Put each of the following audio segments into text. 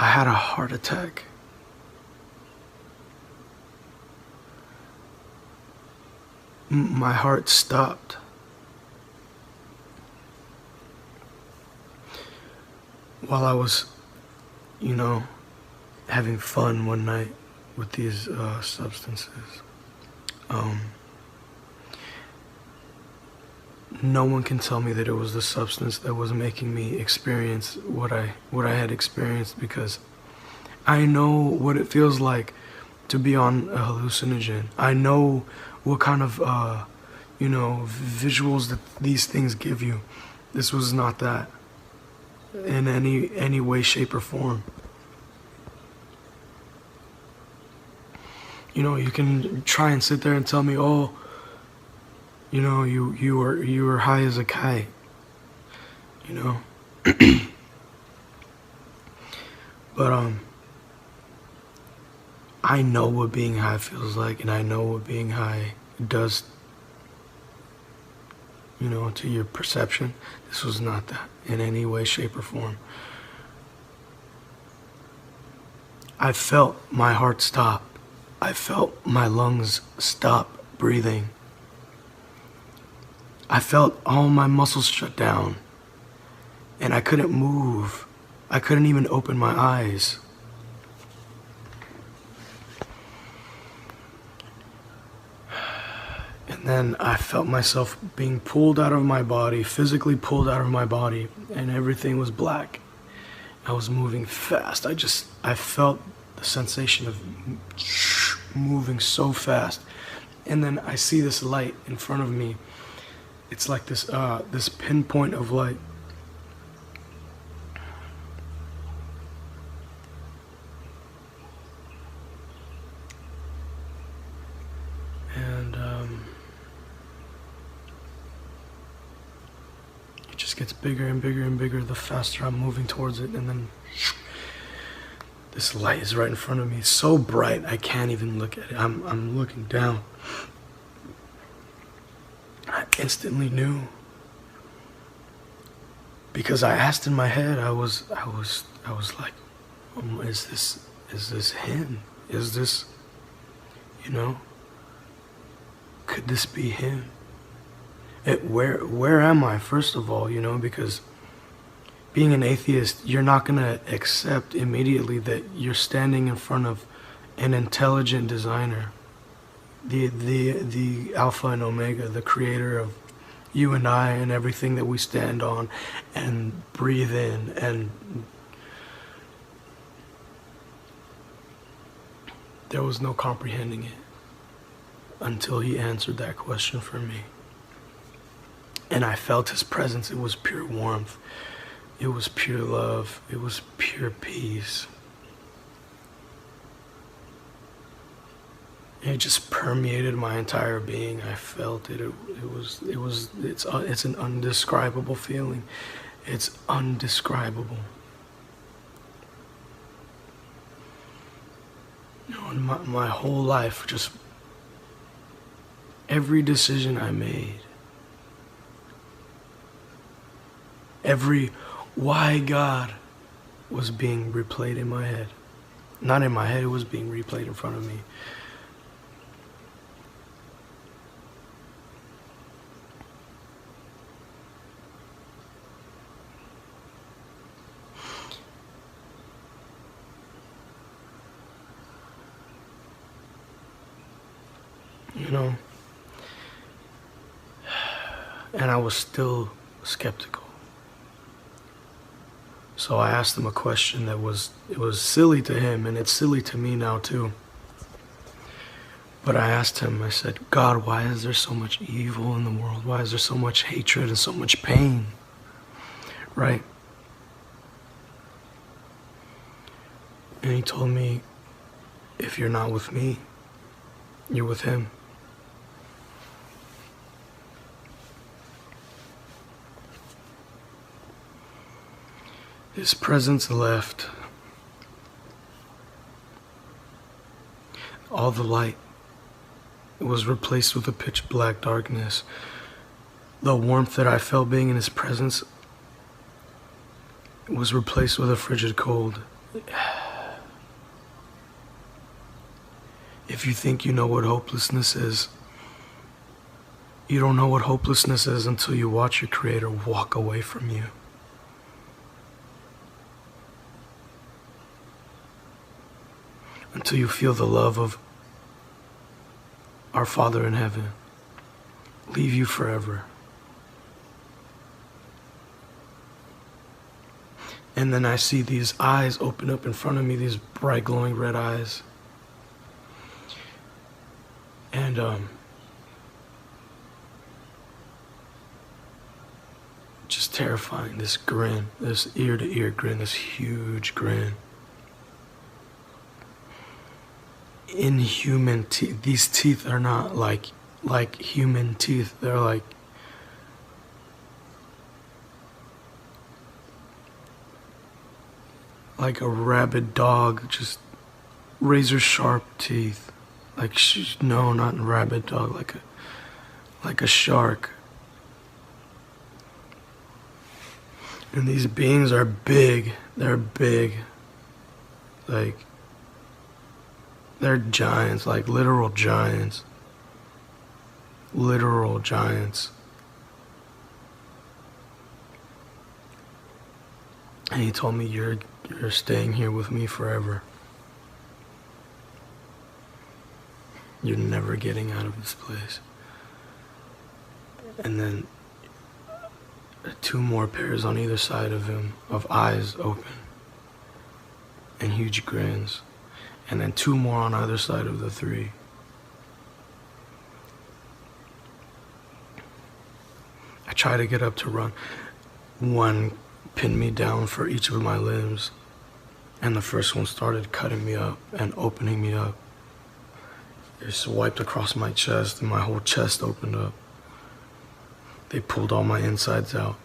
I had a heart attack. My heart stopped. While I was, having fun one night with these substances. No one can tell me that it was the substance that was making me experience what I had experienced, because I know what it feels like to be on a hallucinogen. I know what kind of visuals that these things give you. This was not that in any way, shape, or form. You can try and sit there and tell me, oh, you were high as a kite, but I know what being high feels like, and I know what being high does, to your perception. This was not that in any way, shape, or form. I felt my heart stop. I felt my lungs stop breathing. I felt all my muscles shut down, and I couldn't move. I couldn't even open my eyes. And then I felt myself being pulled out of my body, physically pulled out of my body, and everything was black. I was moving fast. I felt the sensation of moving so fast. And then I see this light in front of me. It's like this pinpoint of light. And it just gets bigger and bigger and bigger the faster I'm moving towards it. And then this light is right in front of me. It's so bright I can't even look at it. I'm looking down. I instantly knew, because I asked in my head. I was like, is this him? Is this, could this be him? Where am I, first of all, because being an atheist, you're not gonna accept immediately that you're standing in front of an intelligent designer. The Alpha and Omega, the creator of you and I and everything that we stand on and breathe in. And there was no comprehending it until he answered that question for me. And I felt his presence. It was pure warmth. It was pure love. It was pure peace. It just permeated my entire being. I felt it. It's an undescribable feeling. It's undescribable. In my whole life, just every decision I made, every why God was being replayed in my head. Not in my head, it was being replayed in front of me. And I was still skeptical. So I asked him a question that was silly to him, and it's silly to me now too. But I asked him, I said, God, why is there so much evil in the world? Why is there so much hatred and so much pain? Right? And he told me, if you're not with me, you're with him. His presence left. All the light was replaced with a pitch black darkness. The warmth that I felt being in his presence was replaced with a frigid cold. if you think you know what hopelessness is, you don't know what hopelessness is until you watch your Creator walk away from you. Until you feel the love of our Father in heaven leave you forever. And then I see these eyes open up in front of me, these bright glowing red eyes. And just terrifying, this grin, this ear to ear grin, this huge grin. Inhuman teeth. These teeth are not like human teeth. They're like a rabid dog, just razor sharp teeth. No, not a rabid dog, like a shark. And these beings are big. They're big. They're giants, like literal giants. Literal giants. And he told me, you're staying here with me forever. You're never getting out of this place. And then 2 more pairs on either side of him, of eyes open and huge grins. And then 2 more on either side of the 3. I try to get up to run. One pinned me down for each of my limbs, and the first one started cutting me up and opening me up. They swiped across my chest, and my whole chest opened up. They pulled all my insides out.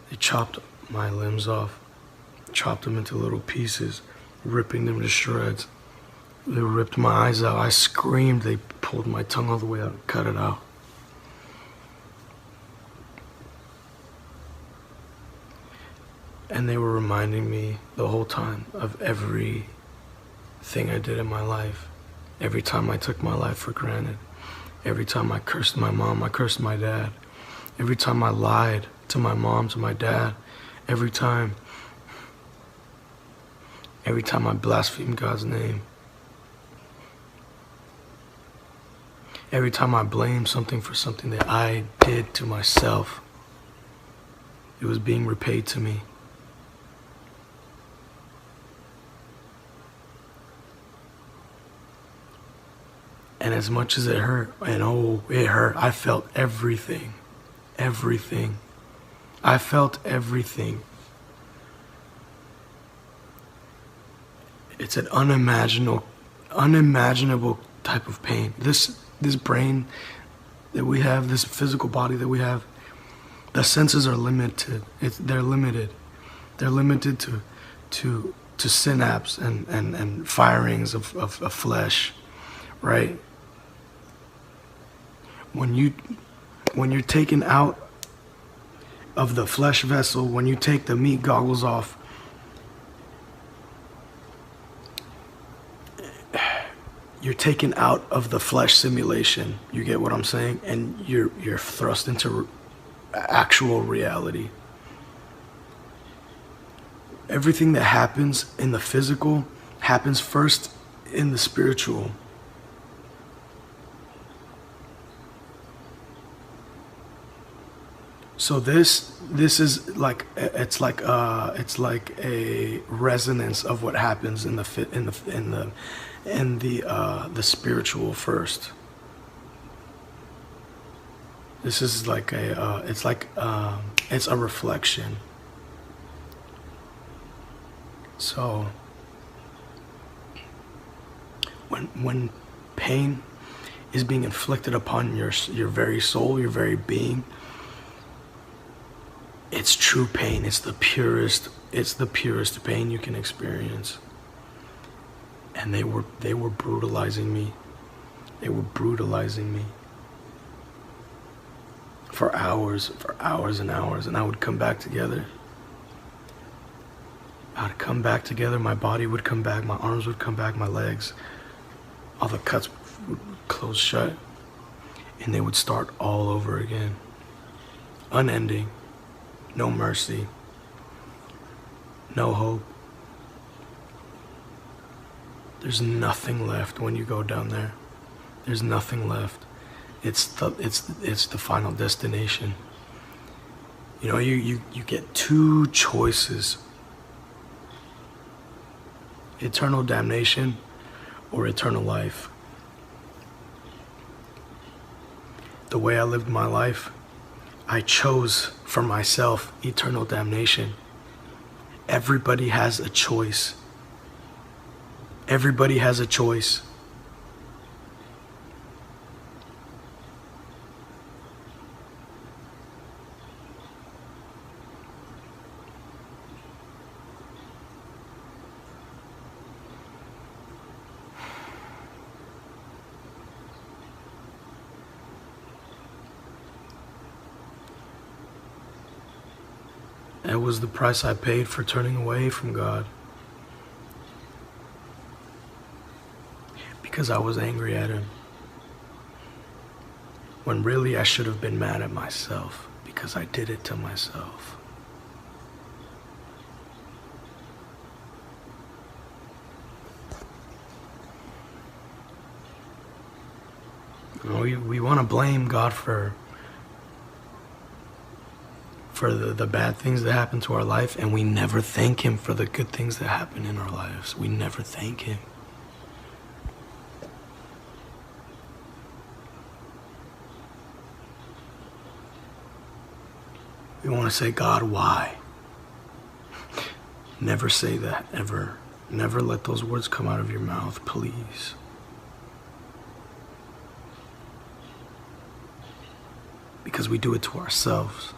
They chopped my limbs off, chopped them into little pieces, ripping them to shreds. They ripped my eyes out. I screamed. They pulled my tongue all the way out and cut it out. And they were reminding me the whole time of everything I did in my life. Every time I took my life for granted. Every time I cursed my mom, I cursed my dad. Every time I lied to my mom, to my dad. Every time I blasphemed God's name. Every time I blamed something for something that I did to myself, it was being repaid to me. And as much as it hurt, and oh, it hurt, I felt everything. Everything. I felt everything. It's an unimaginable type of pain. This brain that we have, this physical body that we have, the senses are limited. They're limited. They're limited to synapse and firings of flesh, right? When you're taken out of the flesh vessel, when you take the meat goggles off, you're taken out of the flesh simulation. You get what I'm saying? And you're thrust into actual reality. Everything that happens in the physical happens first in the spiritual. So this is like it's like a resonance of what happens in the spiritual first. This is like it's a reflection. So when pain is being inflicted upon your very soul, your very being, it's true pain. It's the purest pain you can experience. And they were brutalizing me. They were brutalizing me for hours and hours, and I would come back together. I'd come back together, my body would come back, my arms would come back, my legs, all the cuts would close shut, and they would start all over again. Unending, no mercy, no hope. There's nothing left when you go down there. There's nothing left. It's the final destination. You know, you get two choices: eternal damnation or eternal life. The way I lived my life, I chose for myself eternal damnation. Everybody has a choice. Everybody has a choice. That was the price I paid for turning away from God. Because I was angry at Him. When really I should have been mad at myself because I did it to myself. You know, we want to blame God for the bad things that happen to our life, and we never thank Him for the good things that happen in our lives. We never thank Him. We want to say, God, why? Never say that, ever. Never let those words come out of your mouth, please. Because we do it to ourselves.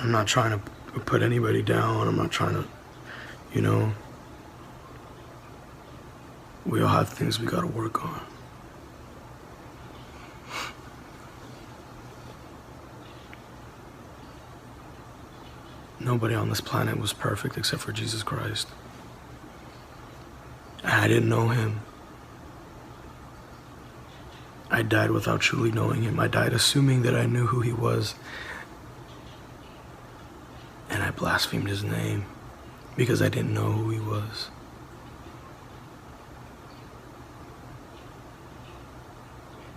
I'm not trying to put anybody down. I'm not trying to, you know, we all have things we got to work on. Nobody on this planet was perfect except for Jesus Christ. I didn't know Him. I died without truly knowing Him. I died assuming that I knew who He was. And I blasphemed His name because I didn't know who He was.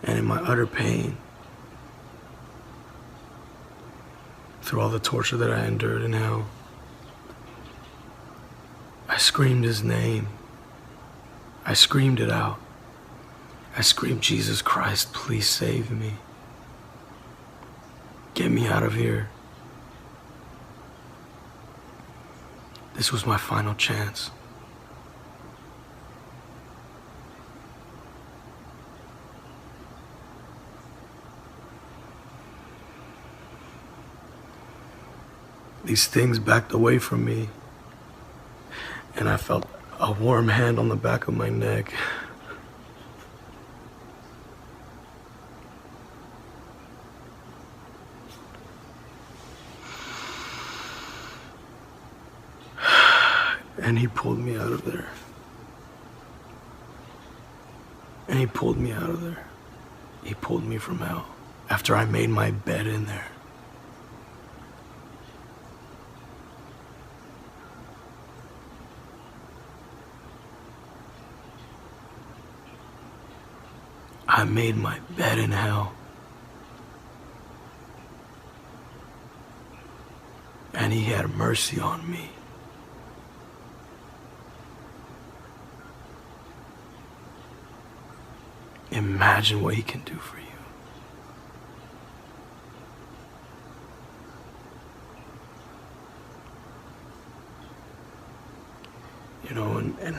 And in my utter pain, through all the torture that I endured in hell, I screamed His name. I screamed it out. I screamed, Jesus Christ, please save me. Get me out of here. This was my final chance. These things backed away from me, and I felt a warm hand on the back of my neck. And He pulled me out of there. And He pulled me out of there. He pulled me from hell after I made my bed in there. I made my bed in hell. And He had mercy on me. Imagine what He can do for you. You know, and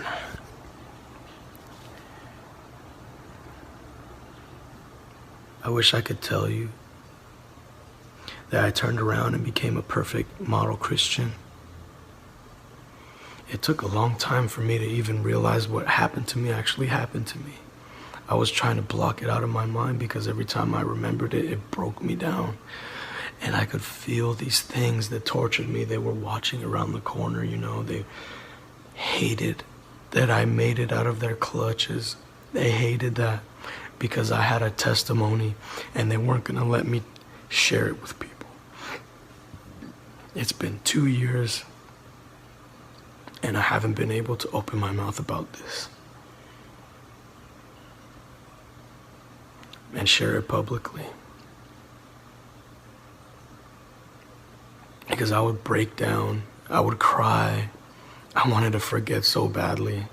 I wish I could tell you that I turned around and became a perfect model Christian. It took a long time for me to even realize what happened to me actually happened to me. I was trying to block it out of my mind because every time I remembered it, it broke me down. And I could feel these things that tortured me. They were watching around the corner, you know. They hated that I made it out of their clutches. They hated that because I had a testimony and they weren't going to let me share it with people. It's been 2 years and I haven't been able to open my mouth about this and share it publicly. Because I would break down, I would cry. I wanted to forget so badly.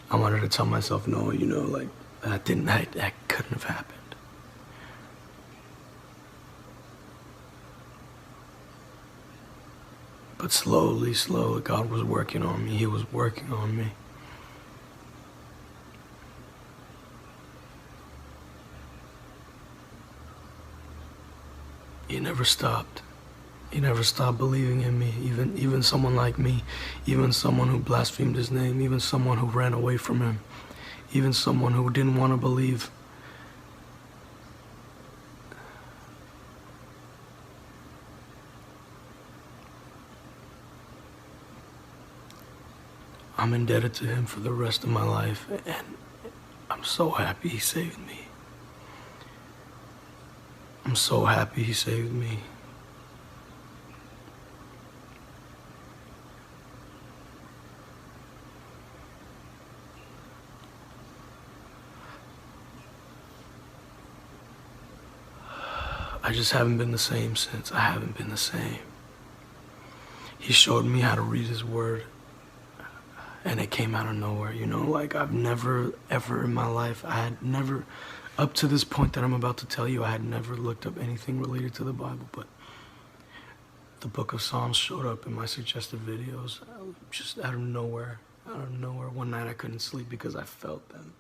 I wanted to tell myself, no, you know, like, that couldn't have happened. But slowly, God was working on me. He was working on me. He never stopped. He never stopped believing in me. Even someone like me, even someone who blasphemed his name, even someone who ran away from him, even someone who didn't want to believe. I'm indebted to him for the rest of my life, and I'm so happy he saved me. I'm so happy he saved me. I just haven't been the same since. I haven't been the same. He showed me how to read his word, and it came out of nowhere, you know, like I've never, ever in my life, I had never, up to this point that I'm about to tell you, I had never looked up anything related to the Bible, but the book of Psalms showed up in my suggested videos, just out of nowhere. One night I couldn't sleep because I felt them.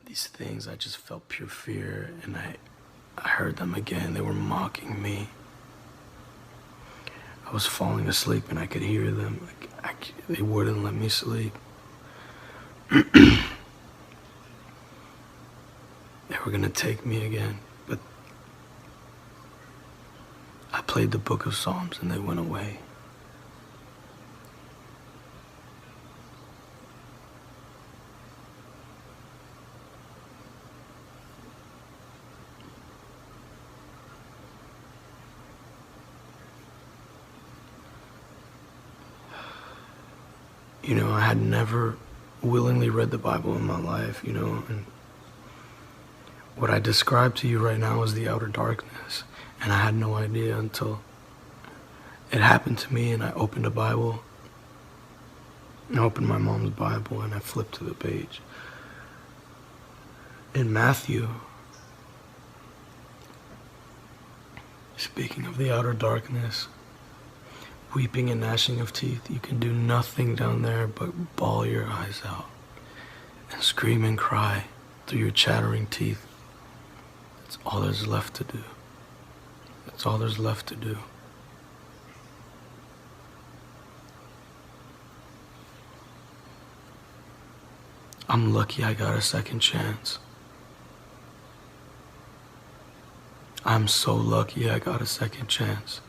These things, I just felt pure fear, and I heard them again. They were mocking me. I was falling asleep and I could hear them. They wouldn't let me sleep. They were gonna take me again, but I played the book of Psalms and they went away. You know, I had never willingly read the Bible in my life, you know, and what I described to you right now is the outer darkness, and I had no idea until it happened to me, and I opened a Bible, and I opened my mom's Bible, and I flipped to the page. In Matthew, speaking of the outer darkness, weeping and gnashing of teeth, you can do nothing down there but bawl your eyes out and scream and cry through your chattering teeth. That's all there's left to do. That's all there's left to do. I'm lucky I got a second chance. I'm so lucky I got a second chance.